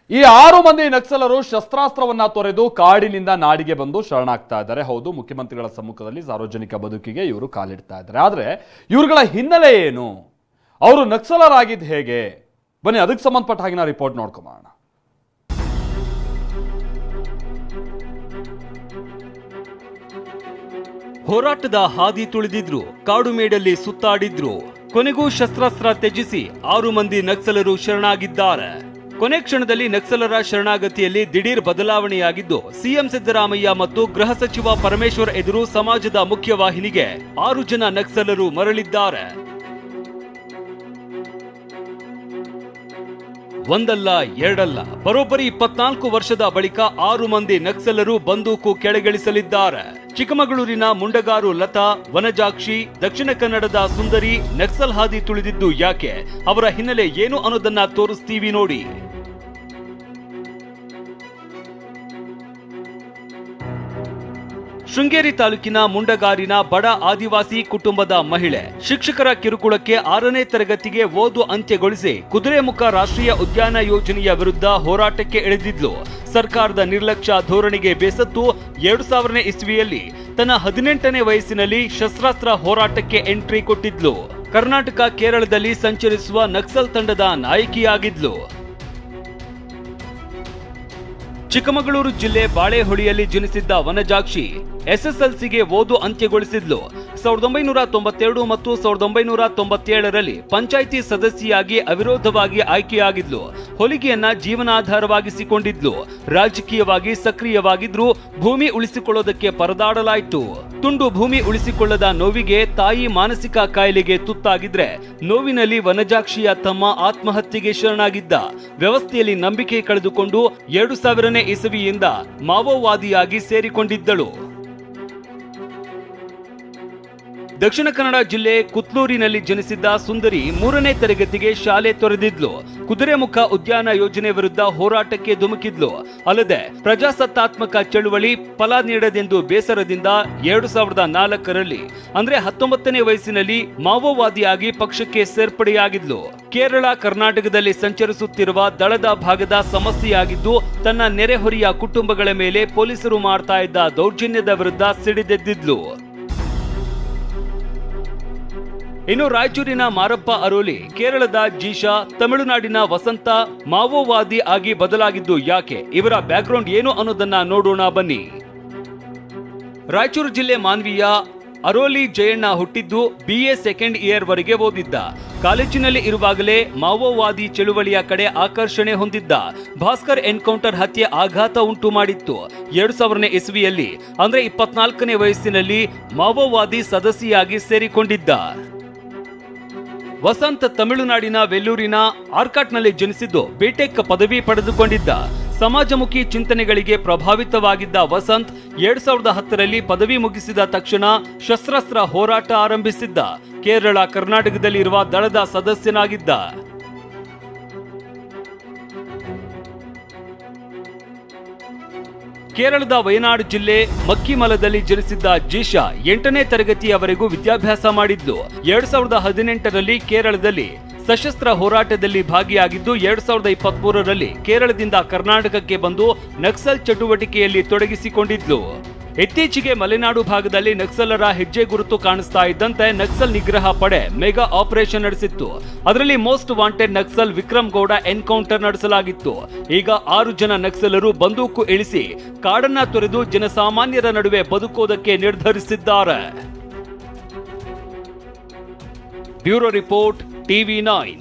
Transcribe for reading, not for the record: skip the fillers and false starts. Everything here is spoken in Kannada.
ಈ 6 ಮಂದಿ ನಕ್ಸಲರು ಶಸ್ತ್ರಾಸ್ತ್ರವನ್ನ ತೊರೆದು ಕಾಡಿನಿಂದ ನಾಡಿಗೆ ಬಂದು ಶರಣಾಗ್ತಾ ಇದ್ದಾರೆ. ಹೌದು, ಮುಖ್ಯಮಂತ್ರಿಗಳ ಸಮ್ಮುಖದಲ್ಲಿ ಸಾರ್ವಜನಿಕ ಬದುಕಿಗೆ ಇವರು ಕಾಲಿಡ್ತಾ ಇದ್ದಾರೆ. ಆದರೆ ಇವರುಗಳ ಹಿನ್ನೆಲೆ ಏನು, ಅವರು ನಕ್ಸಲರಾಗಿದ್ದು ಹೇಗೆ, ಬನ್ನಿ ಅದಕ್ಕೆ ಸಂಬಂಧಪಟ್ಟ ಹಾಗೆ ರಿಪೋರ್ಟ್ ನೋಡ್ಕೊಂಬೋಣ. ಹೋರಾಟದ ಹಾದಿ ತುಳಿದಿದ್ರು, ಕಾಡು ಮೇಡಲ್ಲಿ ಸುತ್ತಾಡಿದ್ರು. ಕೊನೆಗೂ ಶಸ್ತ್ರಾಸ್ತ್ರ ತ್ಯಜಿಸಿ 6 ಮಂದಿ ನಕ್ಸಲರು ಶರಣಾಗಿದ್ದಾರೆ. ಕೊನೆ ಕ್ಷಣದಲ್ಲಿ ನಕ್ಸಲರ ಶರಣಾಗತಿಯಲ್ಲಿ ದಿಢೀರ್ ಬದಲಾವಣೆಯಾಗಿದ್ದು, ಸಿಎಂ ಸಿದ್ದರಾಮಯ್ಯ ಮತ್ತು ಗೃಹ ಸಚಿವ ಪರಮೇಶ್ವರ್ ಎದುರು ಸಮಾಜದ ಮುಖ್ಯವಾಹಿನಿಗೆ 6 ಜನ ನಕ್ಸಲರು ಮರಳಿದ್ದಾರೆ. ಒಂದಲ್ಲ ಎರಡಲ್ಲ, ಬರೋಬ್ಬರಿ 24 ವರ್ಷದ ಬಳಿಕ 6 ಮಂದಿ ನಕ್ಸಲರು ಬಂದೂಕು ಕೆಳಗಿಳಿಸಲಿದ್ದಾರೆ. ಚಿಕ್ಕಮಗಳೂರಿನ ಮುಂಡಗಾರು ಲತಾ, ವನಜಾಕ್ಷಿ, ದಕ್ಷಿಣ ಕನ್ನಡದ ಸುಂದರಿ ನಕ್ಸಲ್ ಹಾದಿ ತುಳಿದಿದ್ದು ಯಾಕೆ, ಅವರ ಹಿನ್ನೆಲೆ ಏನು ಅನ್ನೋದನ್ನ ತೋರಿಸ್ತೀವಿ ನೋಡಿ. ಶೃಂಗೇರಿ ತಾಲೂಕಿನ ಮುಂಡಗಾರಿನ ಬಡ ಆದಿವಾಸಿ ಕುಟುಂಬದ ಮಹಿಳೆ ಶಿಕ್ಷಕರ ಕಿರುಕುಳಕ್ಕೆ 6ನೇ ತರಗತಿಗೆ ಓದು ಅಂತ್ಯಗೊಳಿಸಿ ಕುದುರೆಮುಖ ರಾಷ್ಟ್ರೀಯ ಉದ್ಯಾನ ಯೋಜನೆಯ ವಿರುದ್ಧ ಹೋರಾಟಕ್ಕೆ ಇಳಿದಿದ್ಲು. ಸರ್ಕಾರದ ನಿರ್ಲಕ್ಷ್ಯ ಧೋರಣೆಗೆ ಬೇಸತ್ತು 2000ನೇ ಇಸ್ವಿಯಲ್ಲಿ ತನ್ನ 18ನೇ ವಯಸ್ಸಿನಲ್ಲಿ ಶಸ್ತ್ರಾಸ್ತ್ರ ಹೋರಾಟಕ್ಕೆ ಎಂಟ್ರಿ ಕೊಟ್ಟಿದ್ಲು. ಕರ್ನಾಟಕ, ಕೇರಳದಲ್ಲಿ ಸಂಚರಿಸುವ ನಕ್ಸಲ್ ತಂಡದ ನಾಯಕಿಯಾಗಿದ್ಲು. ಚಿಕ್ಕಮಗಳೂರು ಜಿಲ್ಲೆ ಬಾಳೆಹೊಳಿಯಲ್ಲಿ ಜನಿಸಿದ್ದ ವನಜಾಕ್ಷಿ ಎಸ್ಎಸ್ಎಲ್ಸಿಗೆ ಓದು ಅಂತ್ಯಗೊಳಿಸಿದ್ಲು. 1992 ಮತ್ತು 1997ರಲ್ಲಿ ಪಂಚಾಯಿತಿ ಸದಸ್ಯೆಯಾಗಿ ಅವಿರೋಧವಾಗಿ ಆಯ್ಕೆಯಾಗಿದ್ಲು. ಹೊಲಿಗೆಯನ್ನ ಜೀವನಾಧಾರವಾಗಿಸಿಕೊಂಡಿದ್ಲು. ರಾಜಕೀಯವಾಗಿ ಸಕ್ರಿಯವಾಗಿದ್ರೂ ಭೂಮಿ ಉಳಿಸಿಕೊಳ್ಳೋದಕ್ಕೆ ಪರದಾಡಲಾಯಿತು. ತುಂಡು ಭೂಮಿ ಉಳಿಸಿಕೊಳ್ಳದ ನೋವಿಗೆ ತಾಯಿ ಮಾನಸಿಕ ಕಾಯಿಲೆಗೆ ತುತ್ತಾಗಿದ್ರೆ ನೋವಿನಲ್ಲಿ ವನಜಾಕ್ಷಿಯ ತಮ್ಮ ಆತ್ಮಹತ್ಯೆಗೆ ಶರಣಾಗಿದ್ದ. ವ್ಯವಸ್ಥೆಯಲ್ಲಿ ನಂಬಿಕೆ ಕಳೆದುಕೊಂಡು 2000ನೇ ಇಸವಿಯಿಂದ ಮಾವೋವಾದಿಯಾಗಿ ಸೇರಿಕೊಂಡಿದ್ದಳು. ದಕ್ಷಿಣ ಕನ್ನಡ ಜಿಲ್ಲೆ ಕುತ್ಲೂರಿನಲ್ಲಿ ಜನಿಸಿದ್ದ ಸುಂದರಿ 3ನೇ ತರಗತಿಗೆ ಶಾಲೆ ತೊರೆದಿದ್ಲು. ಕುದುರೆಮುಖ ಉದ್ಯಾನ ಯೋಜನೆ ವಿರುದ್ಧ ಹೋರಾಟಕ್ಕೆ ಧುಮುಕಿದ್ಲು. ಅಲ್ಲದೆ ಪ್ರಜಾಸತ್ತಾತ್ಮಕ ಚಳುವಳಿ ಫಲ ನೀಡದೆಂದು ಬೇಸರದಿಂದ 2004ರಲ್ಲಿ ಅಂದ್ರೆ 19ನೇ ವಯಸ್ಸಿನಲ್ಲಿ ಮಾವೋವಾದಿಯಾಗಿ ಪಕ್ಷಕ್ಕೆ ಸೇರ್ಪಡೆಯಾಗಿದ್ಲು. ಕೇರಳ, ಕರ್ನಾಟಕದಲ್ಲಿ ಸಂಚರಿಸುತ್ತಿರುವ ದಳದ ಭಾಗದ ಸಮಸ್ಯೆಯಾಗಿದ್ದು, ತನ್ನ ನೆರೆಹೊರೆಯ ಕುಟುಂಬಗಳ ಮೇಲೆ ಪೊಲೀಸರು ಮಾಡ್ತಾ ಇದ್ದ ದೌರ್ಜನ್ಯದ ವಿರುದ್ಧ ಸಿಡಿದೆದ್ದಿದ್ಲು. ಇನ್ನು ರಾಯಚೂರಿನ ಮಾರಪ್ಪ ಅರೋಲಿ, ಕೇರಳದ ಜೀಶಾ, ತಮಿಳುನಾಡಿನ ವಸಂತ ಮಾವೋವಾದಿ ಆಗಿ ಬದಲಾಗಿದ್ದು ಯಾಕೆ, ಇವರ ಬ್ಯಾಕ್ಗ್ರೌಂಡ್ ಏನು ಅನ್ನೋದನ್ನ ನೋಡೋಣ ಬನ್ನಿ. ರಾಯಚೂರು ಜಿಲ್ಲೆ ಮಾನ್ವಿಯ ಅರೋಲಿ ಜಯಣ್ಣ ಹುಟ್ಟಿದ್ದು BA ಸೆಕೆಂಡ್ ಇಯರ್ ವರೆಗೆ ಓದಿದ್ದ. ಕಾಲೇಜಿನಲ್ಲಿ ಇರುವಾಗಲೇ ಮಾವೋವಾದಿ ಚಳುವಳಿಯ ಕಡೆ ಆಕರ್ಷಣೆ ಹೊಂದಿದ್ದ. ಭಾಸ್ಕರ್ ಎನ್ಕೌಂಟರ್ ಹತ್ಯೆ ಆಘಾತ ಉಂಟು ಮಾಡಿತ್ತು. 2000ನೇ ಇಸ್ವಿಯಲ್ಲಿ ಅಂದ್ರೆ 24ನೇ ವಯಸ್ಸಿನಲ್ಲಿ ಮಾವೋವಾದಿ ಸದಸ್ಯೆಯಾಗಿ ಸೇರಿಕೊಂಡಿದ್ದ. ವಸಂತ್ ತಮಿಳುನಾಡಿನ ವೆಲ್ಲೂರಿನ ಆರ್ಕಾಟ್ನಲ್ಲಿ ಜನಿಸಿದ್ದು ಬಿಟೆಕ್ ಪದವಿ ಪಡೆದುಕೊಂಡಿದ್ದ. ಸಮಾಜಮುಖಿ ಚಿಂತನೆಗಳಿಗೆ ಪ್ರಭಾವಿತವಾಗಿದ್ದ ವಸಂತ್ 2010ರಲ್ಲಿ ಪದವಿ ಮುಗಿಸಿದ ತಕ್ಷಣ ಶಸ್ತ್ರಾಸ್ತ್ರ ಹೋರಾಟ ಆರಂಭಿಸಿದ್ದ. ಕೇರಳ, ಕರ್ನಾಟಕದಲ್ಲಿ ಇರುವ ದಳದ ಸದಸ್ಯನಾಗಿದ್ದ. ಕೇರಳದ ವಯನಾಡ್ ಜಿಲ್ಲೆ ಮಕ್ಕಿಮಲದಲ್ಲಿ ಜನಿಸಿದ್ದ ಜೀಶಾ 8ನೇ ತರಗತಿಯವರೆಗೂ ವಿದ್ಯಾಭ್ಯಾಸ ಮಾಡಿದ್ಲು. 2018ರಲ್ಲಿ ಕೇರಳದಲ್ಲಿ ಸಶಸ್ತ್ರ ಹೋರಾಟದಲ್ಲಿ ಭಾಗಿಯಾಗಿದ್ದು 2023ರಲ್ಲಿ ಕೇರಳದಿಂದ ಕರ್ನಾಟಕಕ್ಕೆ ಬಂದು ನಕ್ಸಲ್ ಚಟುವಟಿಕೆಯಲ್ಲಿ ತೊಡಗಿಸಿಕೊಂಡಿದ್ಲು. ಇತ್ತೀಚೆಗೆ ಮಲೆನಾಡು ಭಾಗದಲ್ಲಿ ನಕ್ಸಲರ ಹೆಜ್ಜೆ ಗುರುತು ಕಾಣಿಸ್ತಾ ಇದ್ದಂತೆ ನಕ್ಸಲ್ ನಿಗ್ರಹ ಪಡೆ ಮೆಗಾ ಆಪರೇಷನ್ ನಡೆಸಿತ್ತು. ಅದರಲ್ಲಿ most wanted Naxal Vikram Gowda encounter ನಡೆಸಲಾಗಿತ್ತು. ಈಗ 6 ಜನ ನಕ್ಸಲರು ಬಂದೂಕು ಇಳಿಸಿ ಕಾಡನ್ನ ತೊರೆದು ಜನಸಾಮಾನ್ಯರ ನಡುವೆ ಬದುಕೋದಕ್ಕೆ ನಿರ್ಧರಿಸಿದ್ದಾರೆ. Bureau report, TV9.